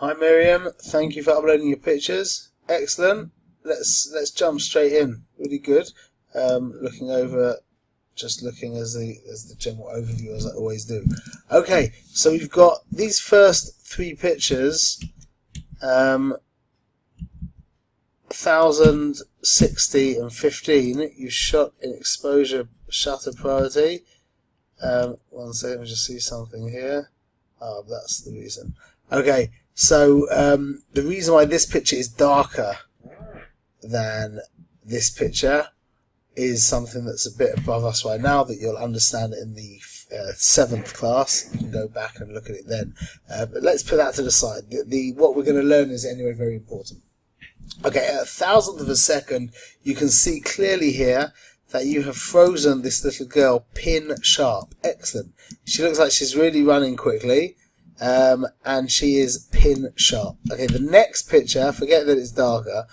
Hi Miriam, thank you for uploading your pictures. Excellent. Let's jump straight in. Really good. Looking over, just looking as the general overview as I always do. Okay, so we've got these first three pictures. 1000, 60, and 15. You shot in exposure shutter priority. One second, let me just see something here. Oh, that's the reason. Okay, so the reason why this picture is darker than this picture is something that's a bit above us right now that you'll understand in the 7th class. You can go back and look at it then. But let's put that to the side. What we're going to learn is anyway very important. Okay, at 1,000th of a second, you can see clearly here that you have frozen this little girl pin sharp. Excellent. She looks like she's really running quickly. And she is pin sharp. Okay, the next picture, forget that it's darker,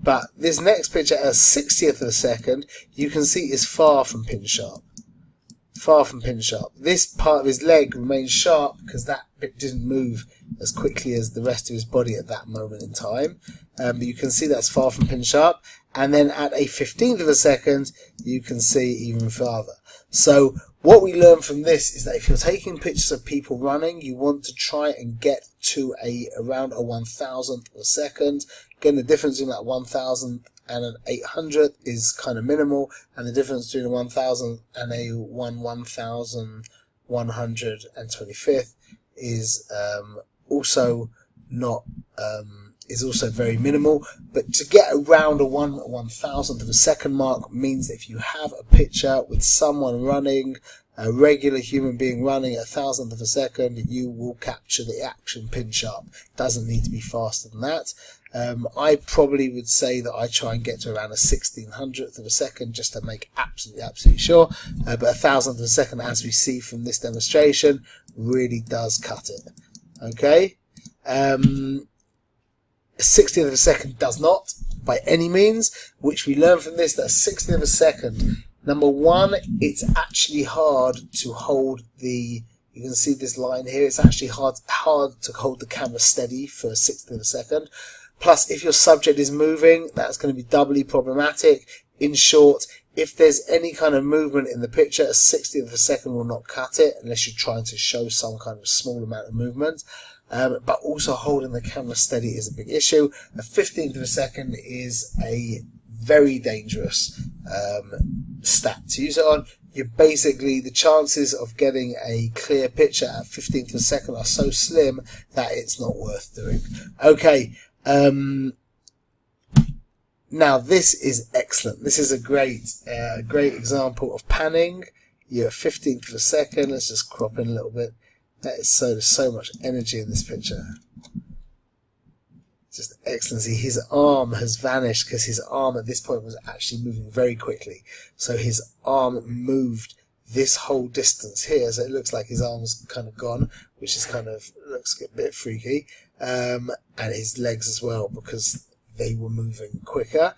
but this next picture at 60th of a second, you can see is far from pin sharp. Far from pin sharp. This part of his leg remains sharp because that bit didn't move as quickly as the rest of his body at that moment in time. But you can see that's far from pin sharp. And then at a 15th of a second, you can see even farther. So what we learn from this is that if you're taking pictures of people running, you want to try and get to around a 1,000th of a second. Again, the difference between that 1,000th and an 800th is kind of minimal, and the difference between a 1,000th and a 1,125th is also not is also very minimal. But to get around a 1,000th of a second mark means that if you have a picture with someone running, a regular human being running at 1,000th of a second, you will capture the action pin sharp. Doesn't need to be faster than that. I probably would say that I try and get to around a 1,600th of a second just to make absolutely sure. But 1,000th of a second, as we see from this demonstration, really does cut it. Okay. 60th of a second does not, by any means, which we learn from this, that 60th of a second, number one, it's actually hard to hold you can see this line here, it's actually hard to hold the camera steady for a 60th of a second. Plus, if your subject is moving, that's going to be doubly problematic. In short, if there's any kind of movement in the picture, a 60th of a second will not cut it, unless you're trying to show some kind of small amount of movement. But also holding the camera steady is a big issue. A 15th of a second is a very dangerous stat to use it on. You're basically, the chances of getting a clear picture at 15th of a second are so slim that it's not worth doing. Okay, now this is excellent. This is a great example of panning. You're at 15th of a second. Let's just crop in a little bit. There's so much energy in this picture. Just excellency. His arm has vanished because his arm at this point was actually moving very quickly. So his arm moved this whole distance here. So it looks like his arm's kind of gone, which is looks a bit freaky. And his legs as well, because they were moving quicker.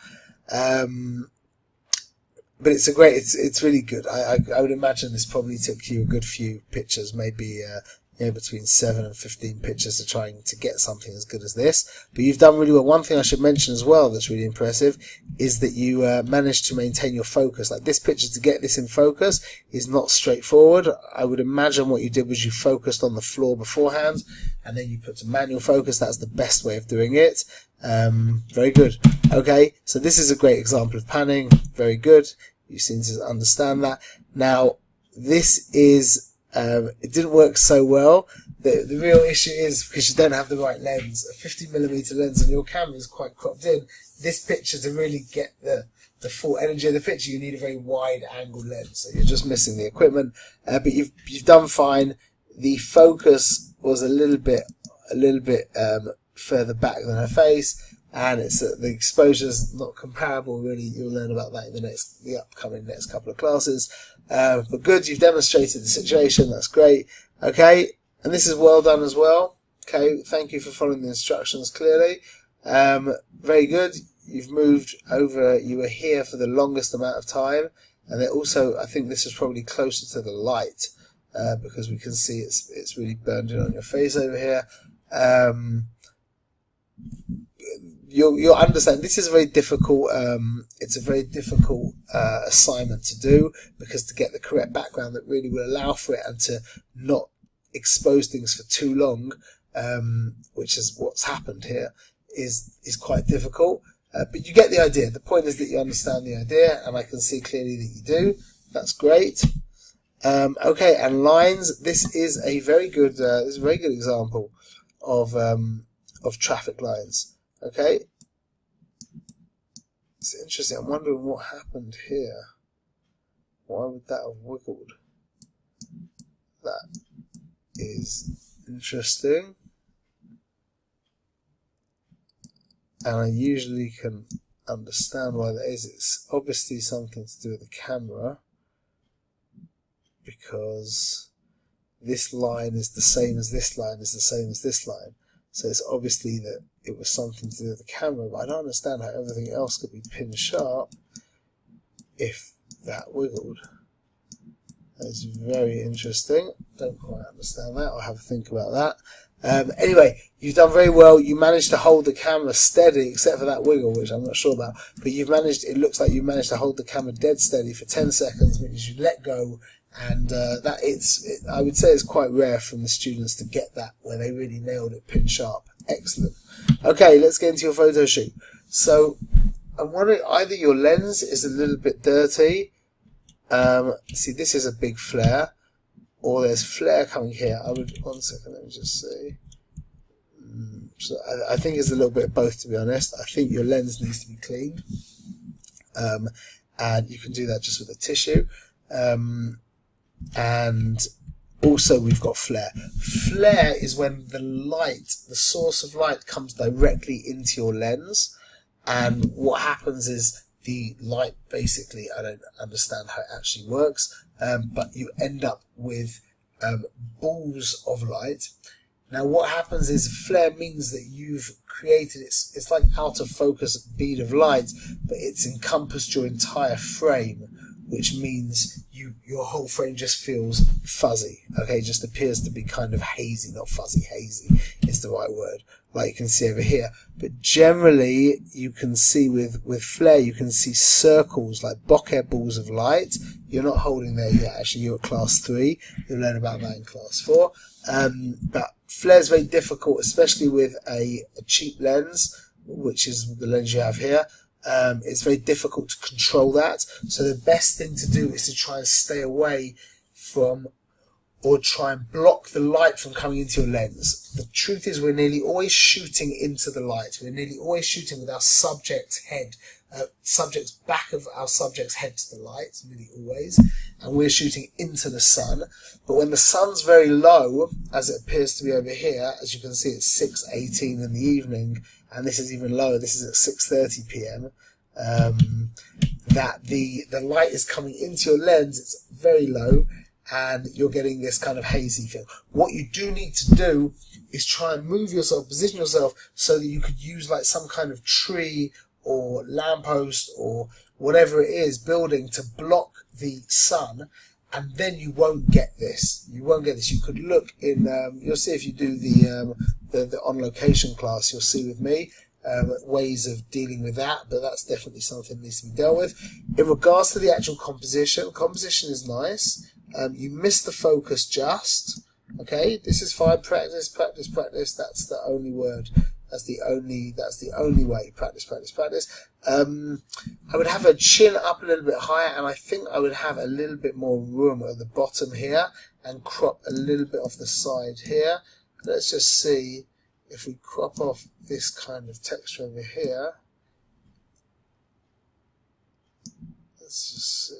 But it's really good. I would imagine this probably took you a good few pictures, maybe between 7 and 15 pictures to trying to get something as good as this. But you've done really well. One thing I should mention as well that's really impressive is that you managed to maintain your focus. Like this picture, to get this in focus is not straightforward. I would imagine what you did was you focused on the floor beforehand, and then you put to manual focus. That's the best way of doing it. Very good. Okay, so this is a great example of panning. Very good. You seem to understand that. Now, this is, it didn't work so well. The real issue is because you don't have the right lens. A 50mm lens and your camera is quite cropped in. This picture, to really get the full energy of the picture, you need a very wide angle lens. So you're just missing the equipment. But you've done fine. The focus was a little bit further back than her face. And the exposure's not comparable, really. You'll learn about that in the upcoming next couple of classes. But good, you've demonstrated the situation. That's great. Okay, and this is well done as well. Okay, thank you for following the instructions clearly. Very good. You've moved over. You were here for the longest amount of time, and then also I think this is probably closer to the light because we can see it's really burned in on your face over here. you'll understand this is a very difficult it's a very difficult assignment to do, because to get the correct background that really will allow for it and to not expose things for too long, which is what's happened here, is quite difficult. But you get the idea. The point is that you understand the idea, and I can see clearly that you do. That's great. Okay, and lines. This is a very good example of traffic lines. Okay, it's interesting. I'm wondering what happened here. Why would that have wiggled? That is interesting. And I usually can understand why that is. It's obviously something to do with the camera, because this line is the same as this line is the same as this line. So it's obviously that it was something to do with the camera, but I don't understand how everything else could be pin sharp if that wiggled. That is very interesting. Don't quite understand that. I'll have a think about that. Anyway, you've done very well. You managed to hold the camera steady, except for that wiggle, which I'm not sure about. But you've managed. It looks like you managed to hold the camera dead steady for 10 seconds, which you let go, and I would say it's quite rare from the students to get that where they really nailed it pin sharp. Excellent. Okay, let's get into your photo shoot. So I'm wondering, either your lens is a little bit dirty. See, this is a big flare. Or there's flare coming here. One second, let me just see. So I think it's a little bit of both, to be honest. I think your lens needs to be cleaned. And you can do that just with a tissue. And also we've got flare. Flare is when the light, the source of light, comes directly into your lens. And what happens is the light, basically, I don't understand how it actually works, but you end up with balls of light. Now what happens is flare means that you've created, it's like out of focus bead of light, but it's encompassed your entire frame, which means your whole frame just feels fuzzy. Okay, just appears to be kind of hazy, not fuzzy, hazy is the right word, like you can see over here. But generally you can see with flare, you can see circles like bokeh balls of light. You're not holding there yet, actually. You're at class 3. You'll learn about that in class 4. But flare is very difficult, especially with a cheap lens, which is the lens you have here. It's very difficult to control that. So the best thing to do is to try and stay away from, or try and block the light from coming into your lens. The truth is, we're nearly always shooting into the light. We're nearly always shooting with our subject's head, back of our subject's head to the light, nearly always, and we're shooting into the sun. But when the sun's very low, as it appears to be over here, as you can see, it's 6:18 in the evening, and this is even lower. This is at 6:30 p.m. That the light is coming into your lens. It's very low, and you're getting this kind of hazy feel. What you do need to do is try and move yourself, position yourself so that you could use like some kind of tree or lamppost or whatever it is, building, to block the sun, and then you won't get this. You won't get this. You could look in, you'll see if you do the on location class, you'll see with me ways of dealing with that, but that's definitely something that needs to be dealt with. In regards to the actual composition is nice. You missed the focus just. Okay, this is fine. Practice, practice, practice. That's the only word. That's the only way. Practice, practice, practice. I would have her chin up a little bit higher, and I think I would have a little bit more room at the bottom here, and crop a little bit off the side here. Let's just see if we crop off this kind of texture over here. Let's just see.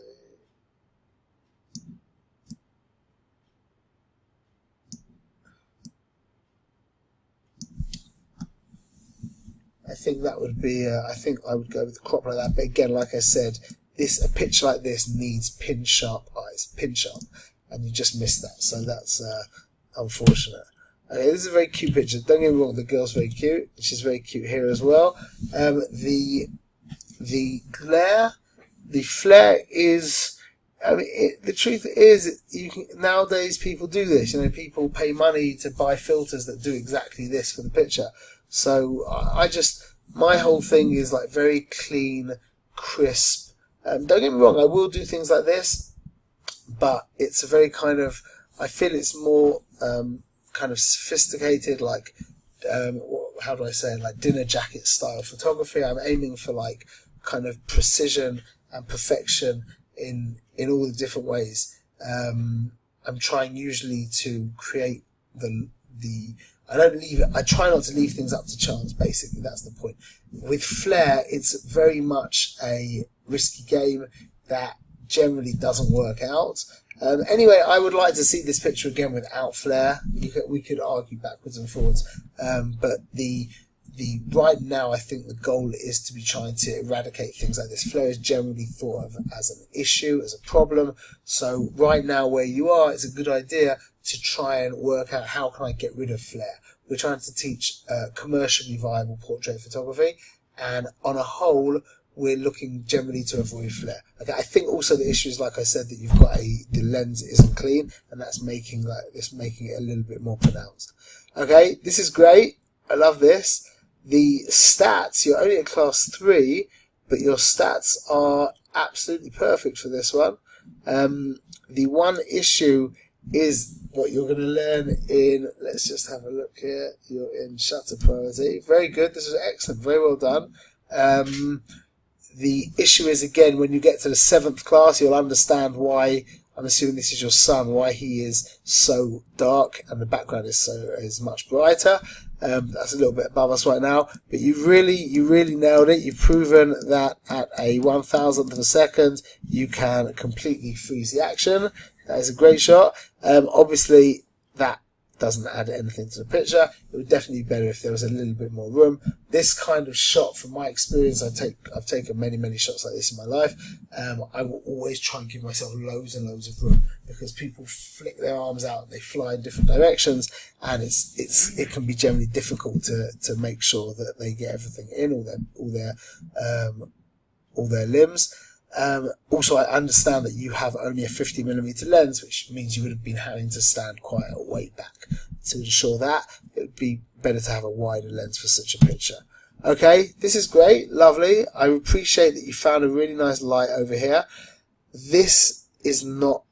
I think that would be, I think I would go with the crop like that. But again, like I said, a picture like this needs pin sharp eyes, pin sharp, and you just missed that. So that's unfortunate. Okay, this is a very cute picture. Don't get me wrong, the girl's very cute. She's very cute here as well. The flare is, I mean, the truth is, nowadays people do this. You know, people pay money to buy filters that do exactly this for the picture. So my whole thing is like very clean, crisp. Don't get me wrong, I will do things like this, but it's a very kind of, I feel it's more kind of sophisticated, like how do I say it, like dinner jacket style photography. I'm aiming for like kind of precision and perfection in all the different ways. I'm trying usually to create I try not to leave things up to chance, basically, that's the point. With flare, it's very much a risky game that generally doesn't work out. Anyway, I would like to see this picture again without flare. We could argue backwards and forwards, but right now, I think the goal is to be trying to eradicate things like this. Flare is generally thought of as an issue, as a problem. So right now, where you are, it's a good idea to try and work out how can I get rid of flare. We're trying to teach commercially viable portrait photography, and on a whole, we're looking generally to avoid flare. Okay, I think also the issue is, like I said, that you've got the lens isn't clean, and that's making it a little bit more pronounced. Okay, this is great. I love this. The stats, you're only at class 3, but your stats are absolutely perfect for this one. The one issue is what you're going to learn in, let's just have a look here, you're in shutter priority. Very good, this is excellent, very well done. The issue is, again, when you get to the 7th class, you'll understand why, I'm assuming this is your son, why he is so dark and the background is much brighter. That's a little bit above us right now, but you really nailed it. You've proven that at a 1,000th of a second, you can completely freeze the action. That is a great shot. Obviously, that doesn't add anything to the picture. It would definitely be better if there was a little bit more room. This kind of shot, from my experience, I've taken many shots like this in my life. I will always try and give myself loads and loads of room, because people flick their arms out, they fly in different directions, and it can be generally difficult to make sure that they get everything in, all their limbs. Also, I understand that you have only a 50mm lens, which means you would have been having to stand quite a way back. To ensure that, it would be better to have a wider lens for such a picture. Okay, this is great, lovely. I appreciate that you found a really nice light over here. This is not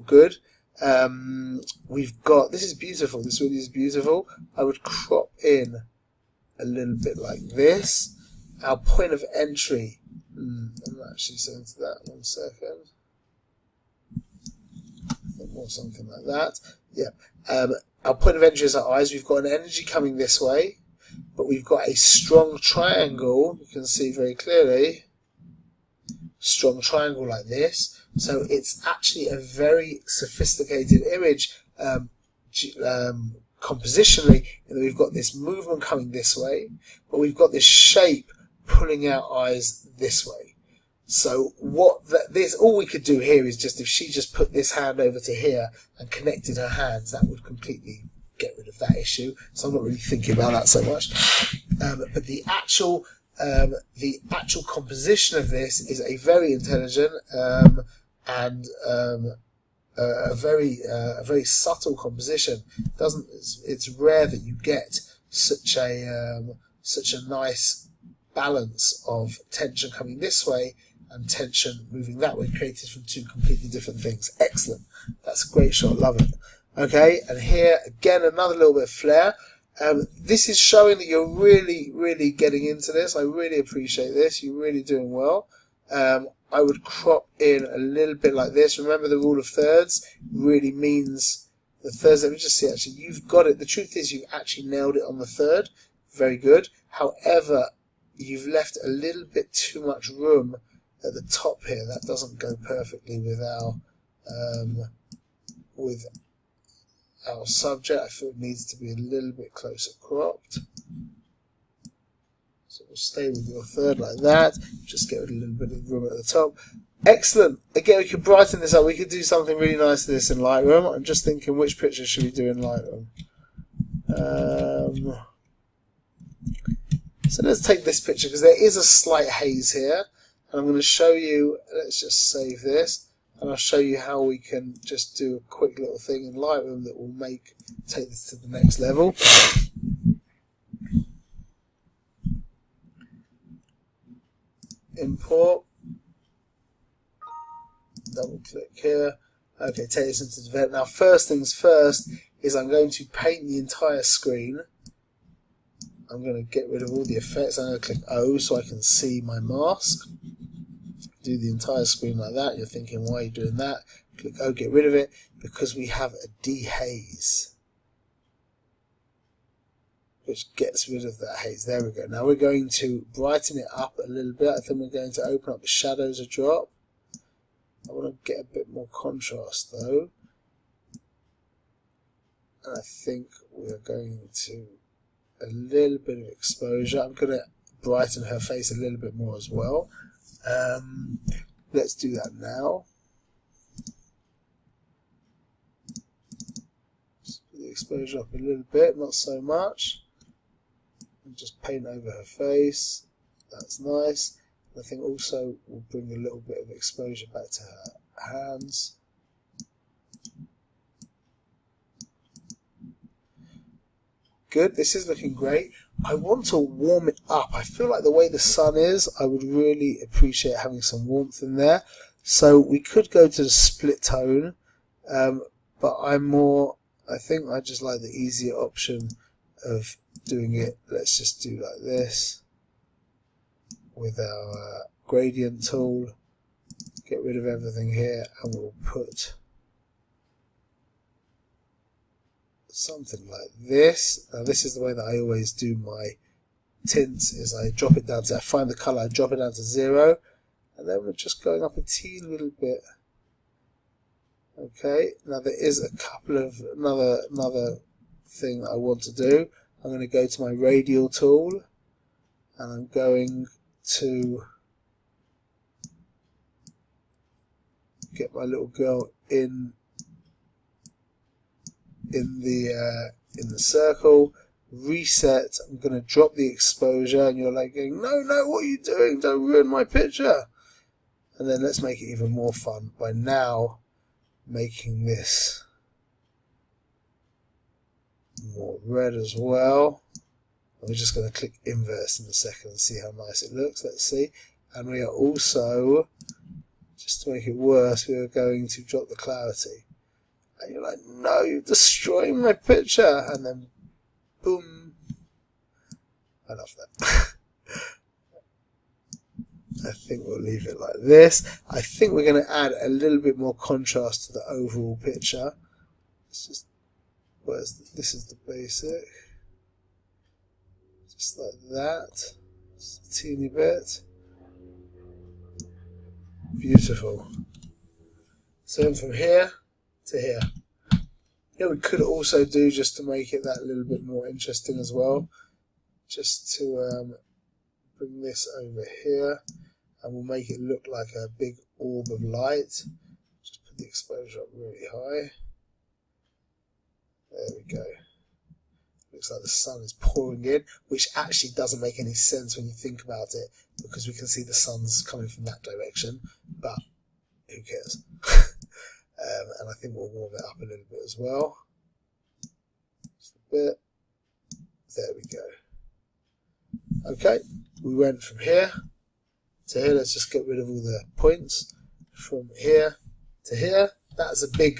good. This is beautiful. This really is beautiful. I would crop in a little bit like this. Our point of entry. I'm not actually saying to that. 1 second. I think more something like that. Yeah. Our point of entry is our eyes. We've got an energy coming this way, but we've got a strong triangle. You can see very clearly. Strong triangle like this. So it's actually a very sophisticated image compositionally, in that we've got this movement coming this way, but we've got this shape pulling our eyes this way. So all we could do here is just, if she just put this hand over to here and connected her hands, that would completely get rid of that issue. So I'm not really thinking about that so much. But the actual composition of this is a very intelligent and a very subtle composition. It's rare that you get such a nice balance of tension coming this way and tension moving that way, created from two completely different things. Excellent. That's a great shot. Love it. Okay, and here again another little bit of flare. This is showing that you're really getting into this. I really appreciate this. You're really doing well. I would crop in a little bit like this. Remember, the rule of thirds really means the thirds. Let me just see, actually, you've got it. The truth is, you've actually nailed it on the third. Very good. However, you've left a little bit too much room at the top here. That doesn't go perfectly with our subject. I feel it needs to be a little bit closer cropped. So we'll stay with your third like that. Just get a little bit of room at the top. Excellent. Again, we could brighten this up. We could do something really nice to this in Lightroom. I'm just thinking, which picture should we do in Lightroom? So let's take this picture, because there is a slight haze here. And I'm going to show you, let's just save this. And I'll show you how we can just do a quick little thing in Lightroom that will take this to the next level. import, double click here. Okay, take this into develop. Now first things first is I'm going to paint the entire screen. I'm going to get rid of all the effects. I'm going to click O so I can see my mask. Do the entire screen like that. You're thinking, why are you doing that? Click O, get rid of it, because we have a dehaze, which gets rid of that haze. There we go. Now we're going to brighten it up a little bit. I think we're going to open up the shadows a drop. I want to get a bit more contrast though. And I think we're going to a little bit of exposure. I'm going to brighten her face a little bit more as well. Let's do that now. Just put the exposure up a little bit, not so much. And just paint over her face. That's nice. I think also we'll bring a little bit of exposure back to her hands. Good, this is looking great. I want to warm it up. I feel like the way the sun is, I would really appreciate having some warmth in there. So we could go to the split tone, but I think I just like the easier option of doing it. Let's just do like this with our gradient tool. Get rid of everything here and we'll put something like this. Now this is the way that I always do my tints, is I drop it down to, I find the colour, I drop it down to 0, and then we're just going up a teeny little bit. Okay, now there is a couple of another thing that I want to do. I'm going to go to my radial tool and I'm going to get my little girl in the circle, reset. I'm going to drop the exposure, and you're like going, no, what are you doing? Don't ruin my picture. And then let's make it even more fun by now making this more red as well. We're just going to click inverse in a second and see how nice it looks. Let's see. And we are also, just to make it worse, we are going to drop the clarity. And you're like, no, you're destroying my picture. And then, boom. I love that. I think we'll leave it like this. I think we're going to add a little bit more contrast to the overall picture. It's just, this is the basic. Just like that. Just a teeny bit. Beautiful. So from here to here. Yeah, we could also do, just to make it that little bit more interesting as well, just to bring this over here, and we'll make it look like a big orb of light. Just put the exposure up really high. There we go. Looks like the sun is pouring in, which actually doesn't make any sense when you think about it, because we can see the sun's coming from that direction, but who cares? And I think we'll warm it up a little bit as well. Just a bit. There we go. Okay, we went from here to here. Let's just get rid of all the points. From here to here. That's a big.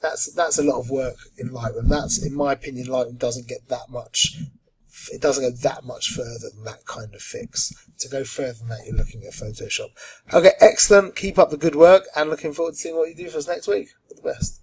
That's a lot of work in Lightroom. That's, in my opinion, Lightroom doesn't get that much. It doesn't go that much further than that kind of fix. To go further than that, you're looking at Photoshop. Okay, excellent. Keep up the good work, and looking forward to seeing what you do for us next week. All the best.